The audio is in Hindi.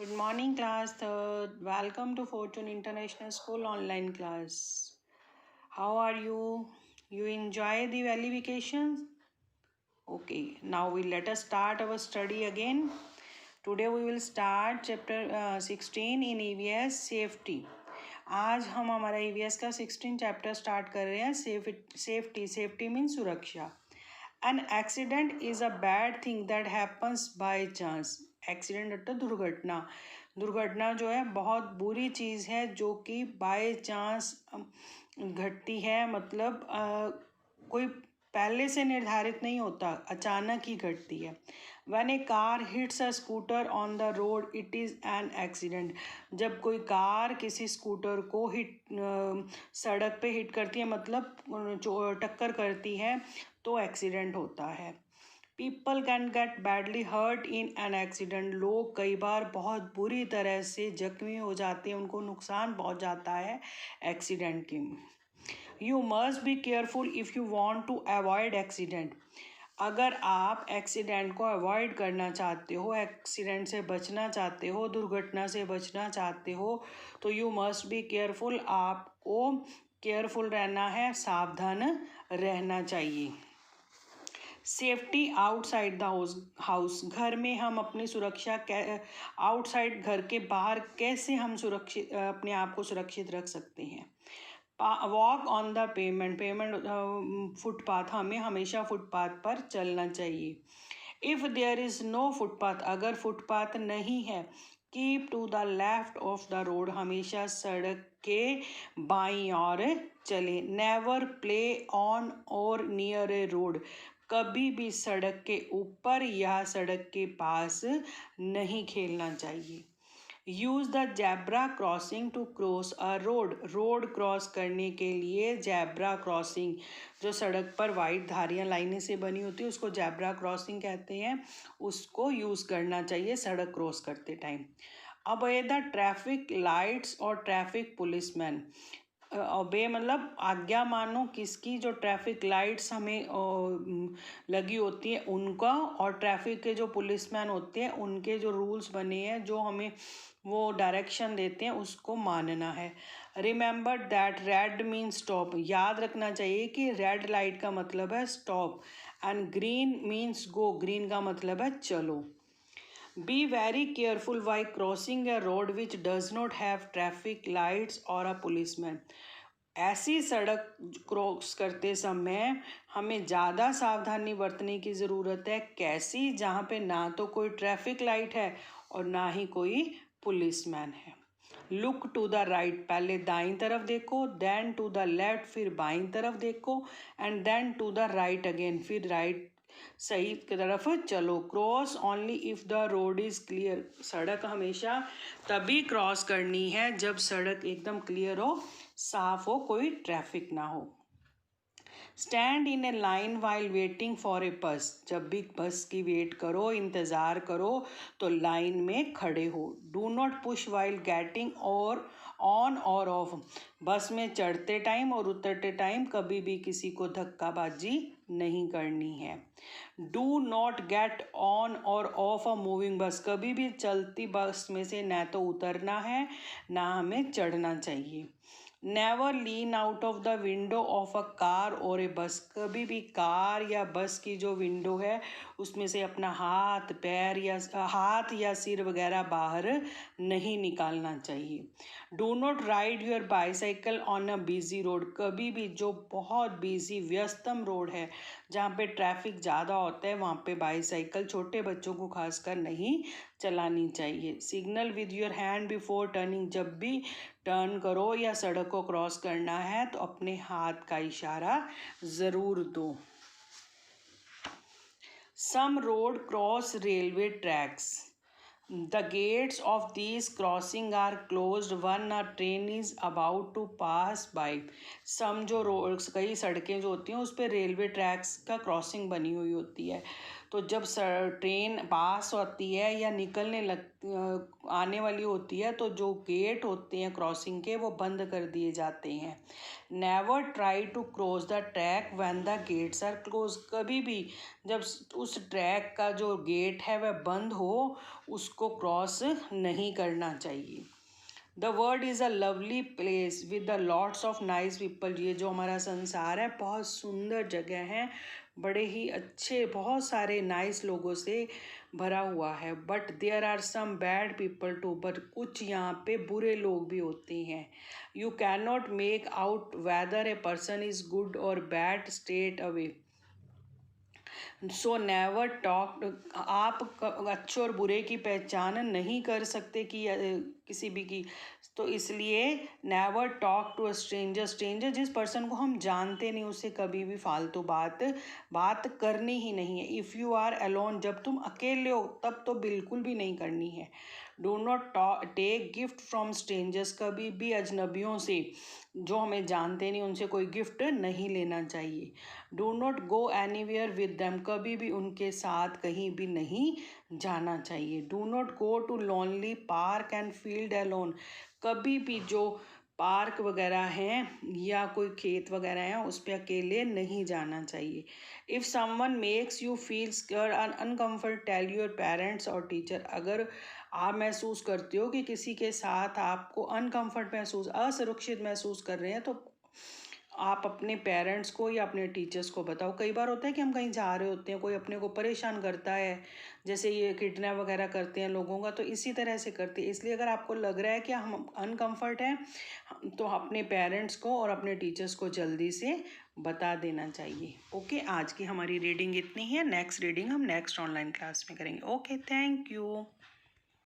Good morning, class third. Welcome to Fortune International School online class. How are you? You enjoy the valley vacations? Okay, now let us start our study again. Today we will start chapter 16 in EVS safety. आज हम हमारा EVS का 16 चैप्टर स्टार्ट कर रहे हैं. सेफ्टी मीन सुरक्षा. An accident is a bad thing that happens by chance. Accident अर्थात दुर्घटना. दुर्घटना जो है बहुत बुरी चीज़ है जो कि बाय चांस घटती है. मतलब कोई पहले से निर्धारित नहीं होता, अचानक ही घटती है. When a car hits a scooter on the road, it is an accident. जब कोई कार किसी स्कूटर को सड़क पे हिट करती है, मतलब टक्कर करती है, तो एक्सीडेंट होता है. People can get badly hurt in an accident. लोग कई बार बहुत बुरी तरह से जख्मी हो जाते हैं, उनको नुकसान पहुंच जाता है एक्सीडेंट की. You must be careful if you want to avoid accident. अगर आप एक्सीडेंट को अवॉइड करना चाहते हो, एक्सीडेंट से बचना चाहते हो, दुर्घटना से बचना चाहते हो, तो यू मस्ट बी केयरफुल. आपको केयरफुल रहना है, सावधान रहना चाहिए. Safety outside the house. घर में हम अपनी सुरक्षा आउटसाइड, घर के बाहर कैसे हम सुरक्षित अपने आप को सुरक्षित रख सकते हैं. Walk on the pavement footpath. हमें हमेशा फुटपाथ पर चलना चाहिए. If there is no footpath. अगर फुटपाथ नहीं है, keep to the left of the road. हमेशा सड़क के बाईं ओर चले. Never play on or near a road. कभी भी सड़क के ऊपर या सड़क के पास नहीं खेलना चाहिए. Use the zebra crossing to cross a road. Road cross करने के लिए जैब्रा क्रॉसिंग, जो सड़क पर वाइट धारियाँ लाइनें से बनी होती है, उसको जैब्रा क्रॉसिंग कहते हैं. उसको यूज़ करना चाहिए सड़क क्रॉस करते time. Obey the traffic lights और ट्रैफिक पुलिसमैन. ओबे मतलब आज्ञा मानो किसकी? जो ट्रैफिक लाइट्स हमें लगी होती हैं उनका, और ट्रैफिक के जो पुलिसमैन होते हैं उनके जो रूल्स बने हैं, जो हमें वो डायरेक्शन देते हैं, उसको मानना है. Remember that red mean stop. याद रखना चाहिए कि रेड लाइट का मतलब है stop, and green means go. Green का मतलब है चलो. Be very careful while crossing a road which does not have traffic lights or a policeman. ऐसी सड़क क्रॉस करते समय हमें ज़्यादा सावधानी बरतने की ज़रूरत है. कैसी? जहाँ पे ना तो कोई ट्रैफिक लाइट है और ना ही कोई पुलिसमैन है. Look to the right. पहले दाईं तरफ देखो, देन टू द लेफ्ट, फिर बाईं तरफ देखो, and then to the right again, फिर राइट सही की तरफ चलो. Cross only if the road is clear. सड़क हमेशा तभी क्रॉस करनी है जब सड़क एकदम क्लियर हो, साफ हो, कोई ट्रैफिक ना हो. Stand in A line while waiting for a बस. जब भी बस की वेट करो, इंतज़ार करो, तो लाइन में खड़े हो. Do not push while getting और ऑन और ऑफ. बस में चढ़ते टाइम और उतरते टाइम कभी भी किसी को धक्काबाजी नहीं करनी है. डू नॉट गेट ऑन और ऑफ अ मूविंग बस. कभी भी चलती बस में से न तो उतरना है, ना हमें चढ़ना चाहिए. Never lean out of the window of a car और ए बस. कभी भी कार या बस की जो विंडो है उसमें से अपना हाथ, पैर या सिर वगैरह बाहर नहीं निकालना चाहिए. Do not ride your bicycle on a busy road. कभी भी जो बहुत बिजी व्यस्तम रोड है, जहाँ पे ट्रैफिक ज़्यादा होता है, वहाँ पे बाईसाइकिल छोटे बच्चों को खासकर नहीं चलानी चाहिए. Signal with your hand before turning. जब भी टर्न करो या सड़क को क्रॉस करना है तो अपने हाथ का इशारा ज़रूर दो. Some road cross railway tracks. The gates of these crossing are closed when a train is about to pass by. Some जो रोड्स, कई सड़कें जो होती हैं उस पर रेलवे ट्रैक्स का क्रॉसिंग बनी हुई होती है, तो जब ट्रेन पास होती है या आने वाली होती है तो जो गेट होते हैं क्रॉसिंग के वो बंद कर दिए जाते हैं। Never try to cross the track when the gates are close. कभी भी जब उस ट्रैक का जो गेट है वह बंद हो उसको क्रॉस नहीं करना चाहिए। The world is a lovely place with the lots of nice people. ये जो हमारा संसार है बहुत सुंदर जगह है, बड़े ही अच्छे बहुत सारे नाइस लोगों से भरा हुआ है। But there are some bad people too. But कुछ यहाँ पे बुरे लोग भी होते हैं। You can not make out whether a person is good or bad straight away. So never talk. आप अच्छे और बुरे की पहचान नहीं कर सकते कि किसी भी की। तो इसलिए never talk to a stranger. Stranger जिस पर्सन को हम जानते नहीं उससे कभी भी फालतू बात करनी ही नहीं है। इफ़ यू आर अलोन, जब तुम अकेले हो तब तो बिल्कुल भी नहीं करनी है। Do not take gift from strangers. कभी भी अजनबियों से जो हमें जानते नहीं उनसे कोई गिफ्ट नहीं लेना चाहिए। Do not go anywhere with them. कभी भी उनके साथ कहीं भी नहीं जाना चाहिए। Do not go to lonely park and field alone. कभी भी जो पार्क वगैरह हैं या कोई खेत वगैरह हैं उस पर अकेले नहीं जाना चाहिए। If someone makes you feel scared and uncomfort, tell your parents or teacher. अगर आप महसूस करते हो कि किसी के साथ आपको अनकम्फर्ट महसूस, असुरक्षित महसूस कर रहे हैं तो आप अपने पेरेंट्स को या अपने टीचर्स को बताओ। कई बार होता है कि हम कहीं जा रहे होते हैं, कोई अपने को परेशान करता है, जैसे ये किडनैप वगैरह करते हैं लोगों का, तो इसी तरह से करते हैं। इसलिए अगर आपको लग रहा है कि हम अनकम्फर्ट हैं तो अपने पेरेंट्स को और अपने टीचर्स को जल्दी से बता देना चाहिए। ओके, आज की हमारी रीडिंग इतनी है। नेक्स्ट रीडिंग हम नेक्स्ट ऑनलाइन क्लास में करेंगे। Okay, thank you.